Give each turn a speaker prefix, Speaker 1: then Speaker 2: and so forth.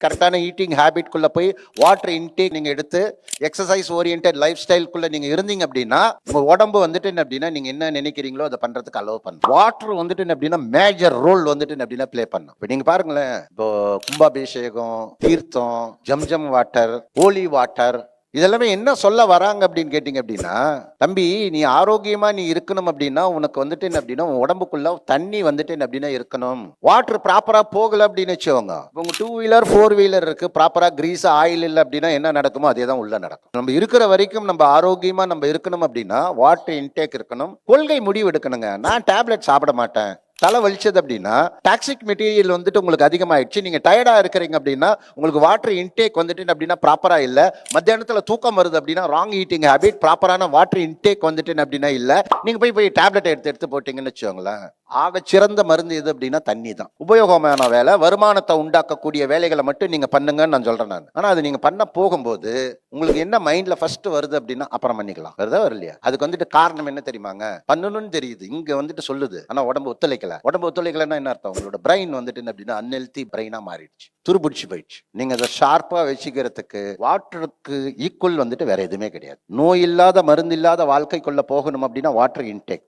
Speaker 1: கரெக்டான ஈட்டிங் ஹேபிட்குள்ள போய் water intake நீங்க எடுத்து எக்ஸசைஸ் ஓரியன்டட் லைஃப் ஸ்டைலுக்குள்ள நீங்க இருந்தீங்க அப்படின்னா உங்க உடம்பு வந்துட்டு என்ன அப்படின்னா நீங்க என்ன நினைக்கிறீங்களோ அதை பண்றதுக்கு அலோவ் பண்ணும். வாட்டர் வந்துட்டு என்ன அப்படின்னா மேஜர் ரோல் வந்துட்டு என்ன அப்படின்னா பிளே பண்ணும். இப்போ நீங்க பாருங்களேன், இப்போ கும்பாபிஷேகம், தீர்த்தம், ஜம்ஜம் வாட்டர், ஹோலி வாட்டர், இதெல்லாமே என்ன சொல்ல வராங்க அப்படின்னு கேட்டீங்க அப்படின்னா, தம்பி நீ ஆரோக்கியமா நீ இருக்கணும் அப்படின்னா உனக்கு வந்துட்டு என்ன அப்படின்னா உன் உடம்புக்குள்ள தண்ணி வந்துட்டு என்ன அப்படின்னா இருக்கணும். வாட்டர் ப்ராப்பரா போகல அப்படின்னு வச்சுக்கோங்க, உங்க 2 வீலர் 4 வீலர் இருக்கு, ப்ராப்பரா கிரீஸ் ஆயில் இல்லை அப்படின்னா என்ன நடக்குமோ அதே தான் உள்ள நடக்கும். நம்ம இருக்கிற வரைக்கும் நம்ம ஆரோக்கியமா நம்ம இருக்கணும் அப்படின்னா வாட்டர் இன்டேக் இருக்கணும். கொள்கை முடிவு எடுக்கணுங்க. நான் டேப்லெட் சாப்பிட மாட்டேன், தலை வலிச்சது அப்படின்னா டாக்ஸிக் மெட்டீரியல் வந்துட்டு உங்களுக்கு அதிகமாயிடுச்சு, நீங்க டயர்டா இருக்கிறீங்க அப்படின்னா உங்களுக்கு வாட்டர் இன்டேக் வந்துட்டு அப்படின்னா ப்ராப்பரா இல்ல, மத்தியானத்துல தூக்கம் வருது அப்படின்னா ராங் ஈட்டிங் ஹேபிட், ப்ராப்பரான வாட்டர் இன்டேக் வந்துட்டு அப்படின்னா இல்ல, நீங்க போய் டேப்லெட் எடுத்து போட்டீங்கன்னு வச்சுக்கோங்களேன். ஆக சிறந்த மருந்து எது அப்படின்னா தண்ணி தான். உபயோகமான வேலை, வருமானத்தை உண்டாக்கக்கூடிய வேலைகளை மட்டும் நீங்க பண்ணுங்கன்னு நான் சொல்றேன் நான். ஆனா அது நீங்க பண்ண போகும்போது உங்களுக்கு என்ன மைண்ட்ல ஃபர்ஸ்ட் வருது அப்படின்னா அப்புறம் பண்ணிக்கலாம், வருதா வரலையா? அதுக்கு வந்துட்டு காரணம் என்ன தெரியுமாங்க? பண்ணணும்னு தெரியுது, இங்க வந்துட்டு சொல்லுது, ஆனா உடம்பு ஒத்துழைக்கல. உடம்பு ஒத்துழைக்கலன்னா என்ன அர்த்தம்? உங்களோட பிரெயின் வந்துட்டு என்ன அப்படின்னா அன்ஹெல்தி பிரெயினா மாறிடுச்சு, துருபிடிச்சு போயிடுச்சு. நீங்க அதை ஷார்ப்பா வச்சுக்கிறதுக்கு வாட்டருக்கு ஈக்குவல் வந்துட்டு வேற எதுவுமே கிடையாது. நோய் இல்லாத மருந்து இல்லாத வாழ்க்கைக்குள்ள போகணும் அப்படின்னா வாட்டர் இன்டேக்.